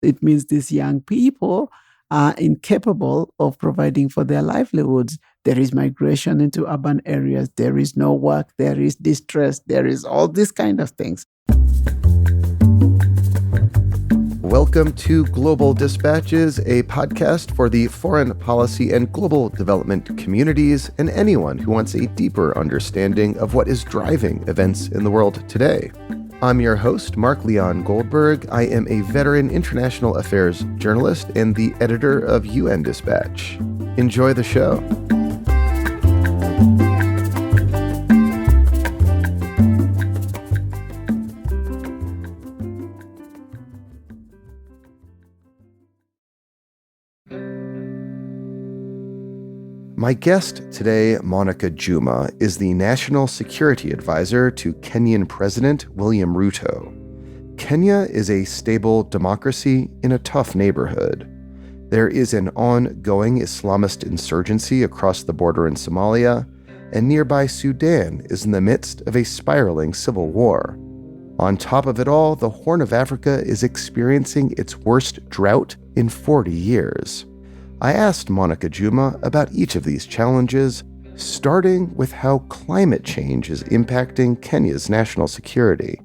It means these young people are incapable of providing for their livelihoods. There is migration into urban areas. There is no work. There is distress. There is all these kind of things. Welcome to Global Dispatches, a podcast for the foreign policy and global development communities and anyone who wants a deeper understanding of what is driving events in the world today. I'm your host, Mark Leon Goldberg. I am a veteran international affairs journalist and the editor of UN Dispatch. Enjoy the show. My guest today, Monica Juma, is the National Security Advisor to Kenyan President William Ruto. Kenya is a stable democracy in a tough neighborhood. There is an ongoing Islamist insurgency across the border in Somalia, and nearby Sudan is in the midst of a spiraling civil war. On top of it all, the Horn of Africa is experiencing its worst drought in 40 years. I asked Monica Juma about each of these challenges, starting with how climate change is impacting Kenya's national security.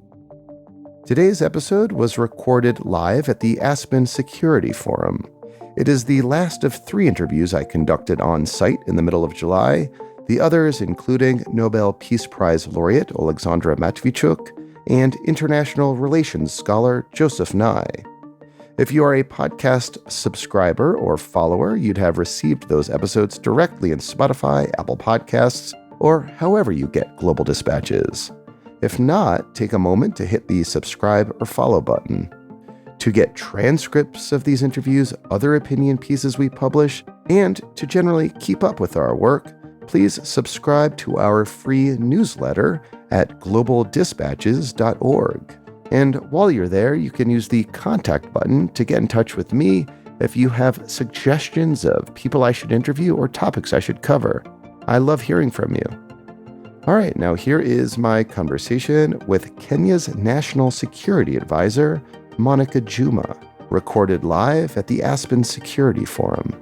Today's episode was recorded live at the Aspen Security Forum. It is the last of 3 interviews I conducted on site in the middle of July, the others including Nobel Peace Prize laureate Alexandra Matvichuk and international relations scholar Joseph Nye. If you are a podcast subscriber or follower, you'd have received those episodes directly in Spotify, Apple Podcasts, or however you get Global Dispatches. If not, take a moment to hit the subscribe or follow button. To get transcripts of these interviews, other opinion pieces we publish, and to generally keep up with our work, please subscribe to our free newsletter at globaldispatches.org. And while you're there, you can use the contact button to get in touch with me if you have suggestions of people I should interview or topics I should cover. I love hearing from you. All right, now here is my conversation with Kenya's National Security Advisor, Monica Juma, recorded live at the Aspen Security Forum.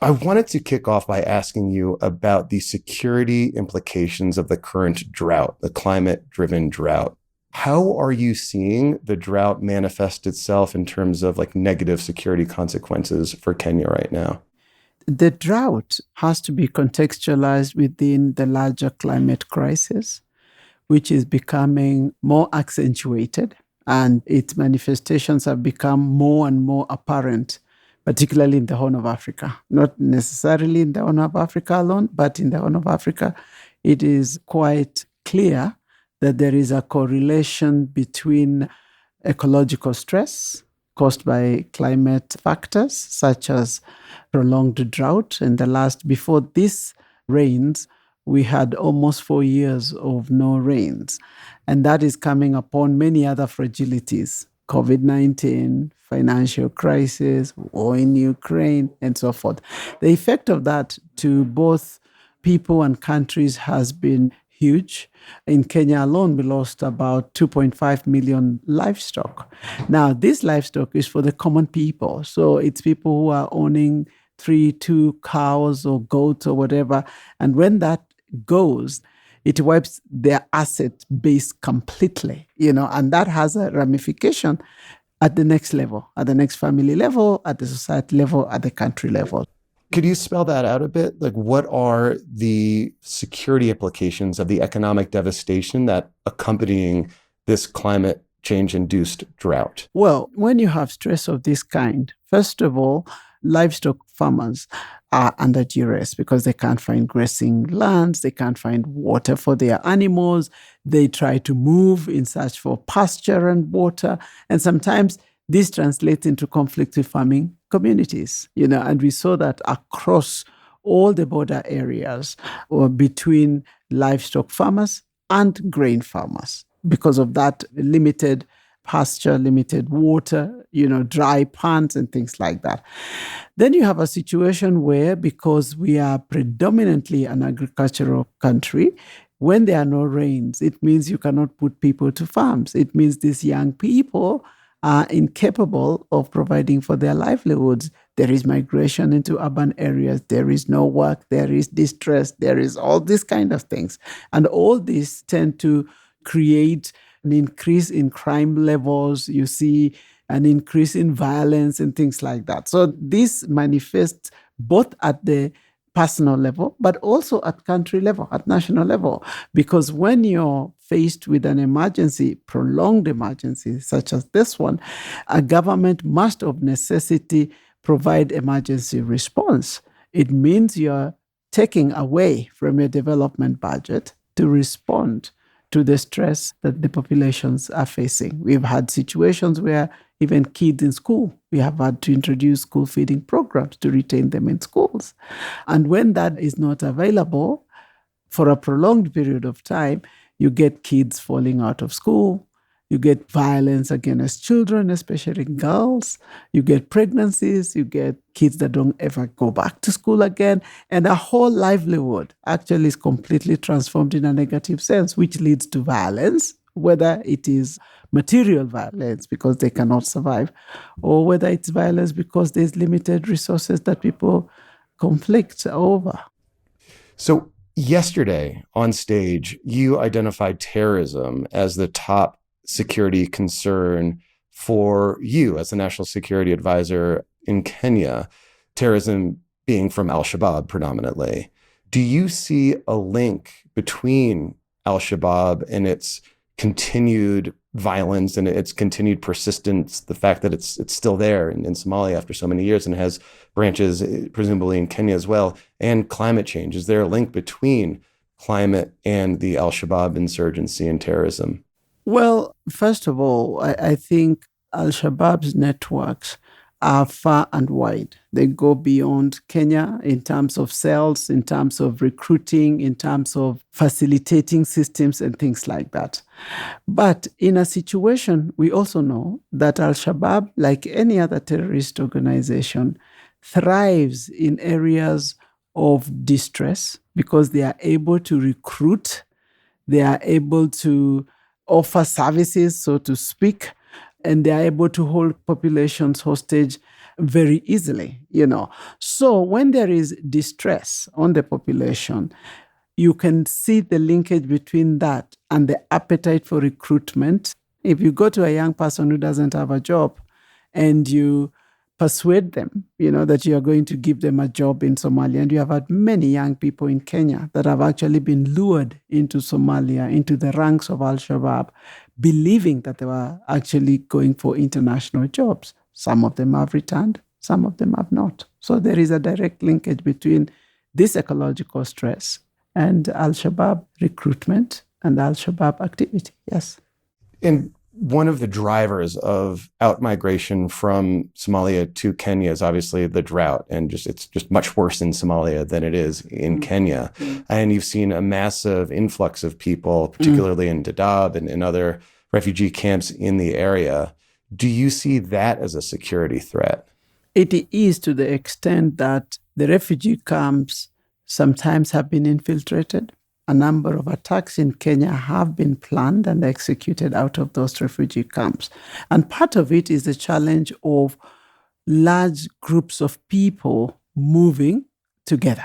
I wanted to kick off by asking you about the security implications of the current drought, the climate-driven drought. How are you seeing the drought manifest itself in terms of negative security consequences for Kenya right now? The drought has to be contextualized within the larger climate crisis, which is becoming more accentuated, and its manifestations have become more and more apparent, particularly in the Horn of Africa. Not necessarily in the Horn of Africa alone, but in the Horn of Africa, it is quite clear that there is a correlation between ecological stress caused by climate factors, such as prolonged drought. Before this rains, we had almost 4 years of no rains. And that is coming upon many other fragilities, COVID-19, financial crisis, war in Ukraine, and so forth. The effect of that to both people and countries has been huge. In Kenya alone, we lost about 2.5 million livestock. Now, this livestock is for the common people. So it's people who are owning 2 cows or goats or whatever. And when that goes, it wipes their asset base completely, and that has a ramification at the next level, at the next family level, at the society level, at the country level. Could you spell that out a bit? What are the security implications of the economic devastation that accompanying this climate change-induced drought? Well, when you have stress of this kind, first of all, livestock farmers are under duress because they can't find grazing lands, they can't find water for their animals, they try to move in search for pasture and water, and sometimes this translates into conflict with farming communities, and we saw that across all the border areas or between livestock farmers and grain farmers because of that limited pasture, limited water, dry ponds and things like that. Then you have a situation where, because we are predominantly an agricultural country, when there are no rains, it means you cannot put people to farms. It means these young people are incapable of providing for their livelihoods. There is migration into urban areas. There is no work. There is distress. There is all these kind of things. And all these tend to create an increase in crime levels. You see an increase in violence and things like that. So this manifests both at the personal level, but also at country level, at national level. Because when you're faced with an emergency, prolonged emergency, such as this one, a government must of necessity provide emergency response. It means you're taking away from your development budget to respond to the stress that the populations are facing. We've had situations where even kids in school, we have had to introduce school feeding programs to retain them in schools. And when that is not available for a prolonged period of time, you get kids falling out of school. You get violence against children, especially girls. You get pregnancies. You get kids that don't ever go back to school again. And a whole livelihood actually is completely transformed in a negative sense, which leads to violence, whether it is material violence because they cannot survive, or whether it's violence because there's limited resources that people conflict over. So yesterday on stage, you identified terrorism as the top security concern for you as the National Security Advisor in Kenya, terrorism being from al-Shabaab predominantly. Do you see a link between al-Shabaab and its continued violence and its continued persistence, the fact that it's still there in Somalia after so many years and has branches presumably in Kenya as well, and climate change? Is there a link between climate and the al-Shabaab insurgency and terrorism? Well, first of all, I think al-Shabaab's networks are far and wide. They go beyond Kenya in terms of cells, in terms of recruiting, in terms of facilitating systems and things like that. But in a situation, we also know that al-Shabaab, like any other terrorist organization, thrives in areas of distress because they are able to recruit, they are able to offer services, so to speak, and they are able to hold populations hostage very easily, So when there is distress on the population, you can see the linkage between that and the appetite for recruitment. If you go to a young person who doesn't have a job and you persuade them, that you are going to give them a job in Somalia. And you have had many young people in Kenya that have actually been lured into Somalia, into the ranks of al-Shabaab, believing that they were actually going for international jobs. Some of them have returned, some of them have not. So there is a direct linkage between this ecological stress and al-Shabaab recruitment and al-Shabaab activity, yes. And one of the drivers of outmigration from Somalia to Kenya is obviously the drought, and it's just much worse in Somalia than it is in Kenya. And you've seen a massive influx of people, particularly in Dadaab and in other refugee camps in the area. Do you see that as a security threat? It is, to the extent that the refugee camps sometimes have been infiltrated. A number of attacks in Kenya have been planned and executed out of those refugee camps. And part of it is the challenge of large groups of people moving together,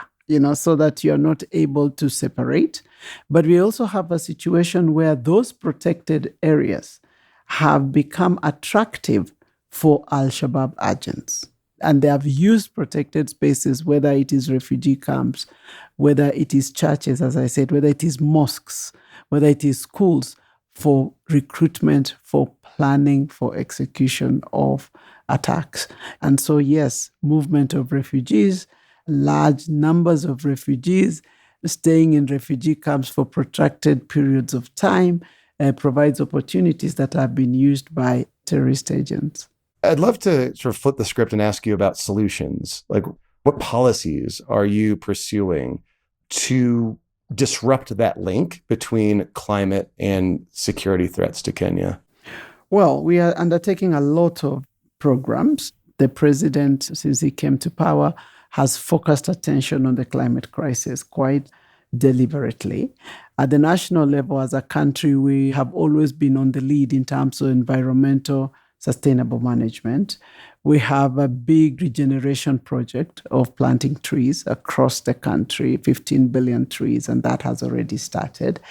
so that you're not able to separate. But we also have a situation where those protected areas have become attractive for al-Shabaab agents. And they have used protected spaces, whether it is refugee camps, whether it is churches, as I said, whether it is mosques, whether it is schools, for recruitment, for planning, for execution of attacks. And so, yes, movement of refugees, large numbers of refugees staying in refugee camps for protracted periods of time provides opportunities that have been used by terrorist agents. I'd love to sort of flip the script and ask you about solutions. Like, what policies are you pursuing to disrupt that link between climate and security threats to Kenya? Well, we are undertaking a lot of programs. The president, since he came to power, has focused attention on the climate crisis quite deliberately. At the national level, as a country, we have always been on the lead in terms of environmental sustainable management. We have a big regeneration project of planting trees across the country, 15 billion trees, and that has already started.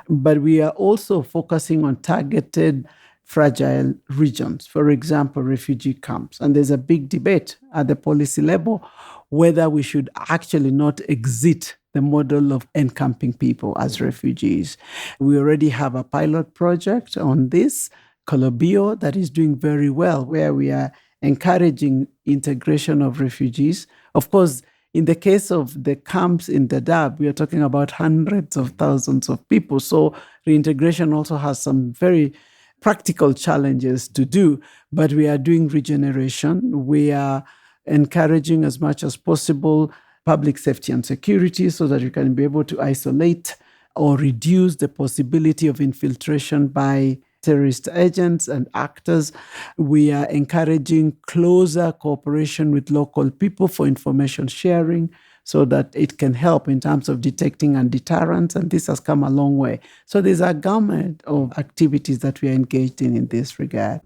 But we are also focusing on targeted fragile regions, for example, refugee camps. And there's a big debate at the policy level whether we should actually not exit the model of encamping people as refugees. We already have a pilot project on this, Colobio, that is doing very well, where we are encouraging integration of refugees. Of course, in the case of the camps in Dadaab, we are talking about hundreds of thousands of people. So reintegration also has some very practical challenges to do, but we are doing regeneration. We are encouraging as much as possible public safety and security so that you can be able to isolate or reduce the possibility of infiltration by terrorist agents and actors. We are encouraging closer cooperation with local people for information sharing so that it can help in terms of detecting and deterrence. And this has come a long way. So there's a gamut of activities that we are engaged in this regard.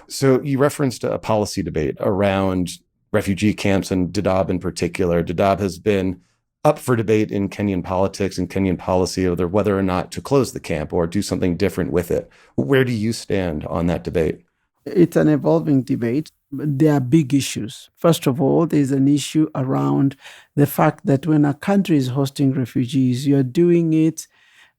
So you referenced a policy debate around refugee camps and Dadaab in particular. Dadaab has been up for debate in Kenyan politics and Kenyan policy over whether or not to close the camp or do something different with it. Where do you stand on that debate? It's an evolving debate. There are big issues. First of all, there's an issue around the fact that when a country is hosting refugees, you're doing it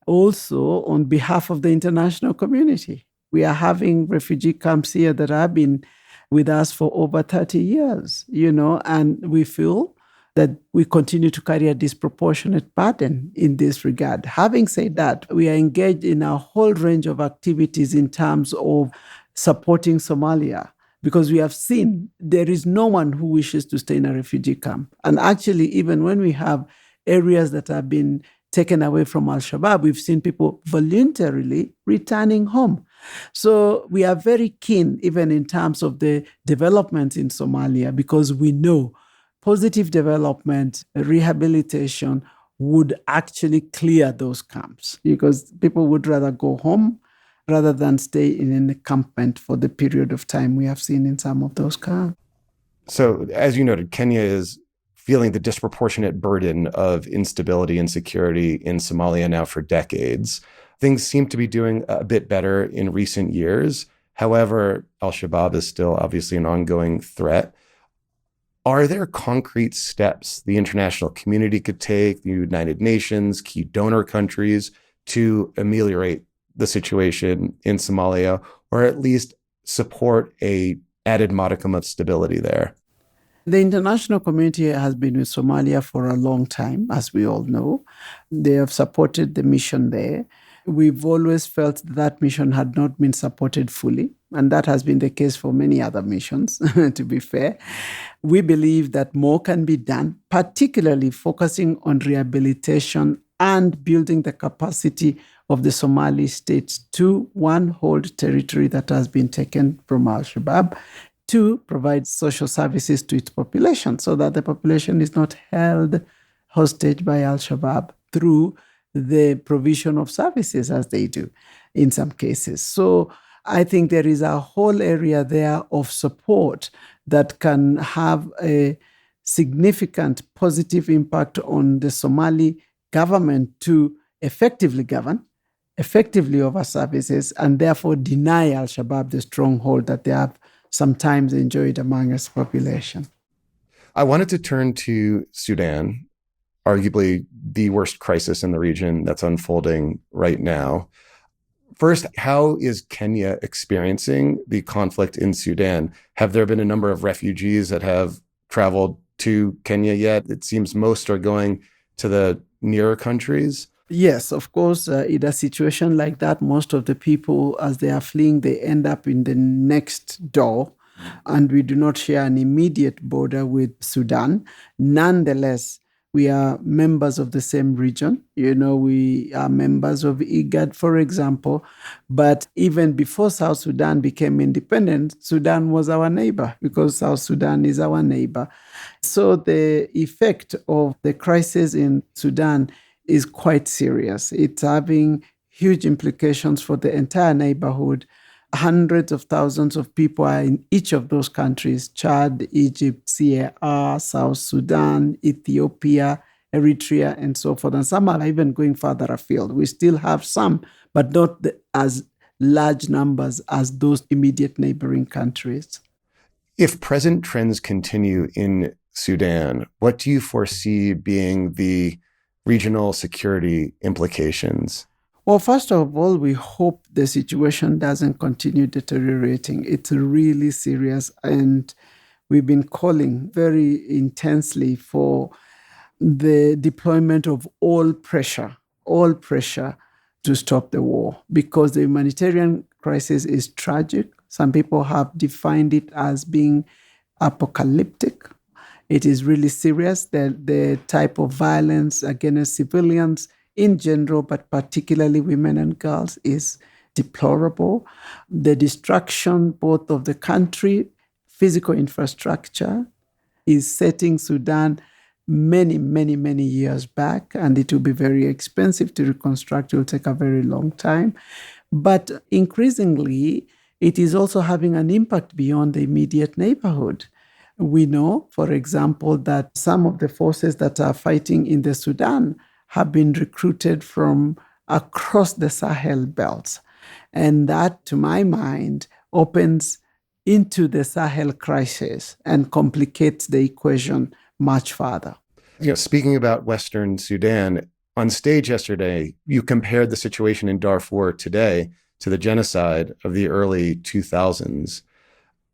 also on behalf of the international community. We are having refugee camps here that have been with us for over 30 years, and we feel that we continue to carry a disproportionate burden in this regard. Having said that, we are engaged in a whole range of activities in terms of supporting Somalia, because we have seen there is no one who wishes to stay in a refugee camp. And actually, even when we have areas that have been taken away from Al-Shabaab, we've seen people voluntarily returning home. So we are very keen, even in terms of the development in Somalia, because we know positive development, rehabilitation would actually clear those camps, because people would rather go home rather than stay in an encampment for the period of time we have seen in some of those camps. So, as you noted, Kenya is feeling the disproportionate burden of instability and security in Somalia now for decades. Things seem to be doing a bit better in recent years. However, al-Shabaab is still obviously an ongoing threat. Are there concrete steps the international community could take, the United Nations, key donor countries, to ameliorate the situation in Somalia, or at least support a added modicum of stability there? The international community has been with Somalia for a long time, as we all know. They have supported the mission there. We've always felt that mission had not been supported fully, and that has been the case for many other missions, to be fair. We believe that more can be done, particularly focusing on rehabilitation and building the capacity of the Somali states to, one, hold territory that has been taken from al-Shabaab, two, provide social services to its population so that the population is not held hostage by al-Shabaab through the provision of services as they do in some cases. So I think there is a whole area there of support that can have a significant positive impact on the Somali government to effectively govern, effectively offer services, and therefore deny al-Shabaab the stronghold that they have sometimes enjoyed among its population. I wanted to turn to Sudan, arguably the worst crisis in the region that's unfolding right now. First, how is Kenya experiencing the conflict in Sudan? Have there been a number of refugees that have traveled to Kenya yet? It seems most are going to the nearer countries. Yes, of course, in a situation like that, most of the people, as they are fleeing, they end up in the next door, and we do not share an immediate border with Sudan. Nonetheless, We are members of the same region. We are members of IGAD, for example. But even before South Sudan became independent, Sudan was our neighbor because South Sudan is our neighbor. So the effect of the crisis in Sudan is quite serious. It's having huge implications for the entire neighborhood. Hundreds of thousands of people are in each of those countries: Chad, Egypt, CAR, South Sudan, Ethiopia, Eritrea, and so forth. And some are even going further afield. We still have some, but not as large numbers as those immediate neighboring countries. If present trends continue in Sudan, what do you foresee being the regional security implications? Well, first of all, we hope the situation doesn't continue deteriorating. It's really serious, and we've been calling very intensely for the deployment of all pressure to stop the war, because the humanitarian crisis is tragic. Some people have defined it as being apocalyptic. It is really serious. The type of violence against civilians in general, but particularly women and girls, is deplorable. The destruction both of the country, physical infrastructure, is setting Sudan many, many, many years back, and it will be very expensive to reconstruct. It will take a very long time. But increasingly, it is also having an impact beyond the immediate neighborhood. We know, for example, that some of the forces that are fighting in the Sudan have been recruited from across the Sahel belt. And that, to my mind, opens into the Sahel crisis and complicates the equation much further. Speaking about Western Sudan, on stage yesterday, you compared the situation in Darfur today to the genocide of the early 2000s.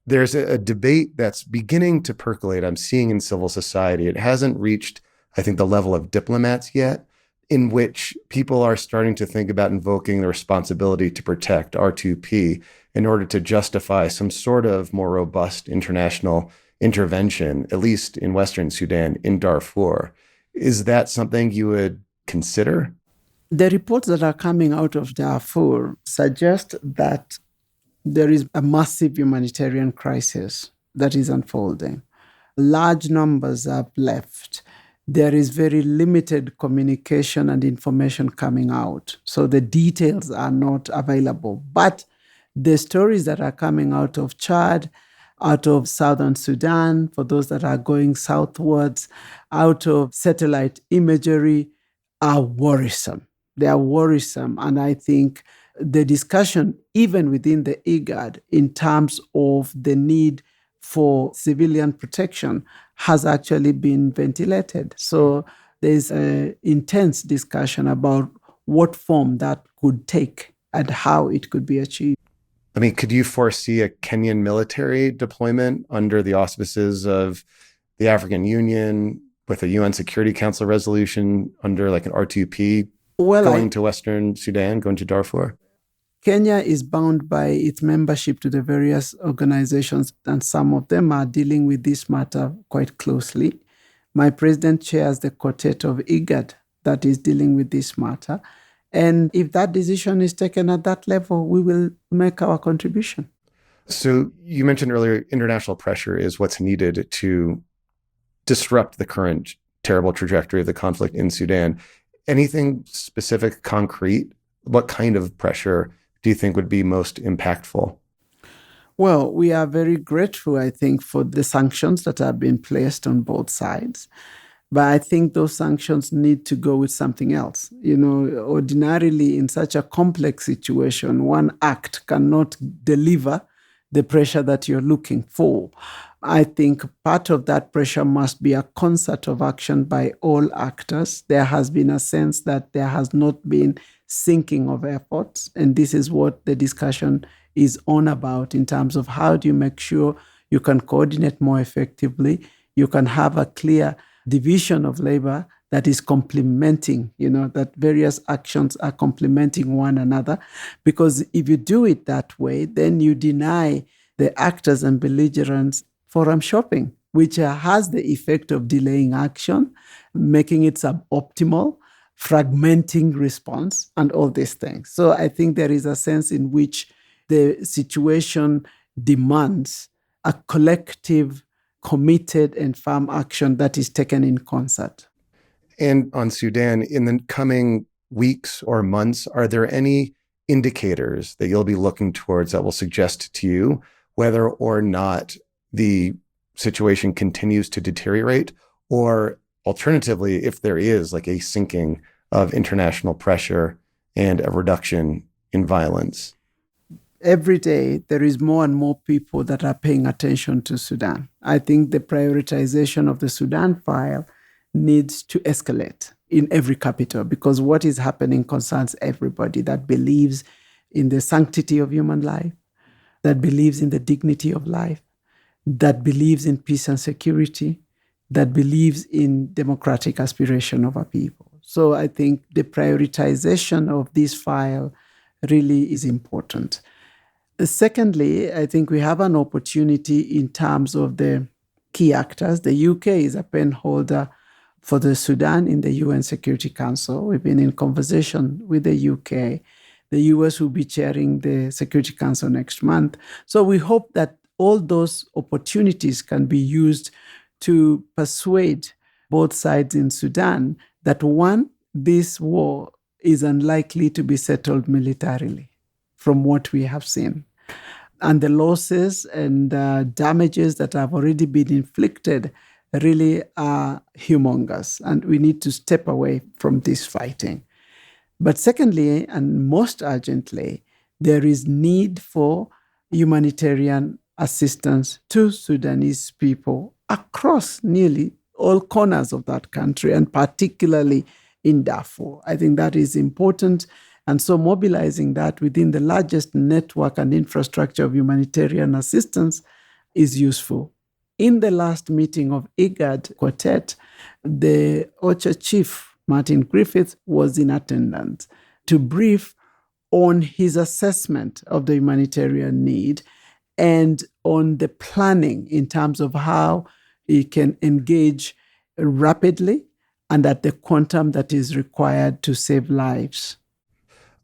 There's a debate that's beginning to percolate, I'm seeing in civil society. It hasn't reached, I think, the level of diplomats yet, in which people are starting to think about invoking the responsibility to protect, R2P, in order to justify some sort of more robust international intervention, at least in Western Sudan, in Darfur. Is that something you would consider? The reports that are coming out of Darfur suggest that there is a massive humanitarian crisis that is unfolding. Large numbers have left. There is very limited communication and information coming out. So the details are not available. But the stories that are coming out of Chad, out of Southern Sudan, for those that are going southwards, out of satellite imagery, are worrisome. They are worrisome. And I think the discussion, even within the IGAD, in terms of the need for civilian protection, has actually been ventilated. So there's an intense discussion about what form that could take and how it could be achieved. I mean, could you foresee a Kenyan military deployment under the auspices of the African Union with a UN Security Council resolution under like an R2P going to Western Sudan, going to Darfur? Kenya is bound by its membership to the various organizations, and some of them are dealing with this matter quite closely. My president chairs the quartet of IGAD that is dealing with this matter. And if that decision is taken at that level, we will make our contribution. So you mentioned earlier, international pressure is what's needed to disrupt the current terrible trajectory of the conflict in Sudan. Anything specific, concrete? What kind of pressure do you think would be most impactful? Well, we are very grateful, I think, for the sanctions that have been placed on both sides. But I think those sanctions need to go with something else. Ordinarily, in such a complex situation, one act cannot deliver the pressure that you're looking for. I think part of that pressure must be a concert of action by all actors. There has been a sense that there has not been sinking of efforts, and this is what the discussion is on about in terms of how do you make sure you can coordinate more effectively, you can have a clear division of labor that is complementing, that various actions are complementing one another. Because if you do it that way, then you deny the actors and belligerents forum shopping. which has the effect of delaying action, making it suboptimal, fragmenting response, and all these things. So I think there is a sense in which the situation demands a collective, committed, and firm action that is taken in concert. And on Sudan, in the coming weeks or months, are there any indicators that you'll be looking towards that will suggest to you whether or not the situation continues to deteriorate, or alternatively, if there is like a sinking of international pressure and a reduction in violence? Every day, there is more and more people that are paying attention to Sudan. I think the prioritization of the Sudan file needs to escalate in every capital, because what is happening concerns everybody that believes in the sanctity of human life, that believes in the dignity of life, that believes in peace and security, that believes in democratic aspiration of our people. So I think the prioritization of this file really is important. Secondly, I think we have an opportunity in terms of the key actors. The UK is a penholder for the Sudan in the UN Security Council. We've been in conversation with the UK. The US will be chairing the Security Council next month. So we hope that all those opportunities can be used to persuade both sides in Sudan that, one, this war is unlikely to be settled militarily from what we have seen. And the losses and damages that have already been inflicted really are humongous, and we need to step away from this fighting. But secondly, and most urgently, there is need for humanitarian assistance to Sudanese people across nearly all corners of that country, and particularly in Darfur. I think that is important. And so mobilizing that within the largest network and infrastructure of humanitarian assistance is useful. In the last meeting of IGAD Quartet, the OCHA chief, Martin Griffiths, was in attendance to brief on his assessment of the humanitarian need and on the planning in terms of how he can engage rapidly and at the quantum that is required to save lives.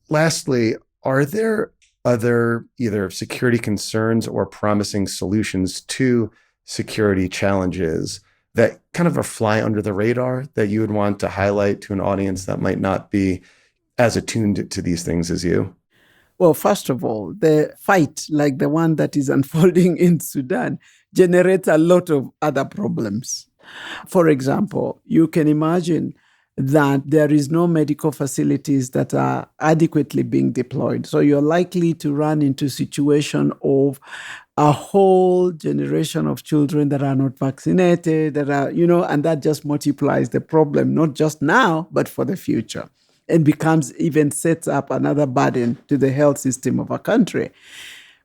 Lastly, are there other either security concerns or promising solutions to security challenges that kind of are fly under the radar that you would want to highlight to an audience that might not be as attuned to these things as you? Well, first of all, the fight like the one that is unfolding in Sudan generates a lot of other problems. For example, you can imagine that there is no medical facilities that are adequately being deployed. So you're likely to run into a situation of a whole generation of children that are not vaccinated, that are, and that just multiplies the problem, not just now, but for the future, and even sets up another burden to the health system of a country.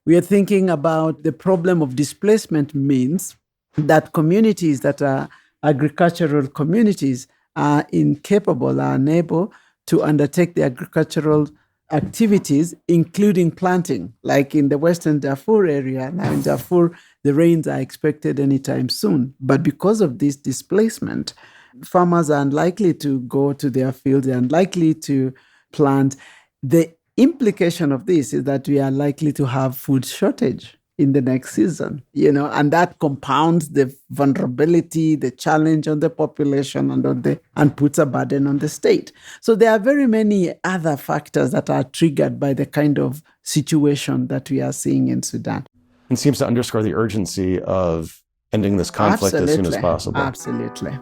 We are thinking about the problem of displacement means that communities that are agricultural communities are incapable, are unable to undertake the agricultural activities, including planting, like in the Western Darfur area. Now in Darfur, the rains are expected anytime soon. But because of this displacement, farmers are unlikely to go to their fields, they're unlikely to plant. The implication of this is that we are likely to have food shortage in the next season, and that compounds the vulnerability, the challenge on the population and puts a burden on the state. So there are very many other factors that are triggered by the kind of situation that we are seeing in Sudan. It seems to underscore the urgency of ending this conflict as soon as possible. Absolutely.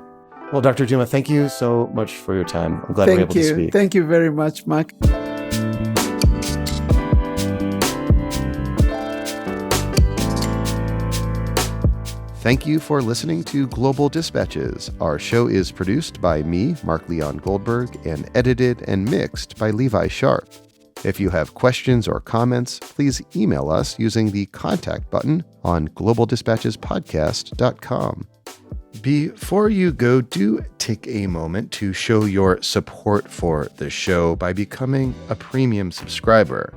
Well, Dr. Juma, thank you so much for your time. I'm glad we're able to speak. Thank you very much, Mark. Thank you for listening to Global Dispatches. Our show is produced by me, Mark Leon Goldberg, and edited and mixed by Levi Sharp. If you have questions or comments, please email us using the contact button on globaldispatchespodcast.com. Before you go, do take a moment to show your support for the show by becoming a premium subscriber.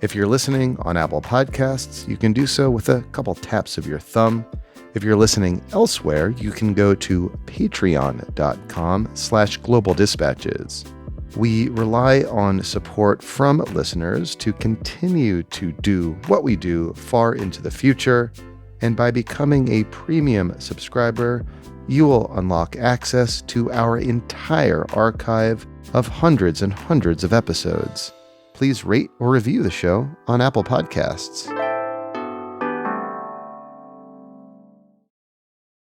If you're listening on Apple Podcasts, you can do so with a couple taps of your thumb. If you're listening elsewhere, you can go to patreon.com/globaldispatches. We rely on support from listeners to continue to do what we do far into the future, and by becoming a premium subscriber, you will unlock access to our entire archive of hundreds and hundreds of episodes. Please rate or review the show on Apple Podcasts.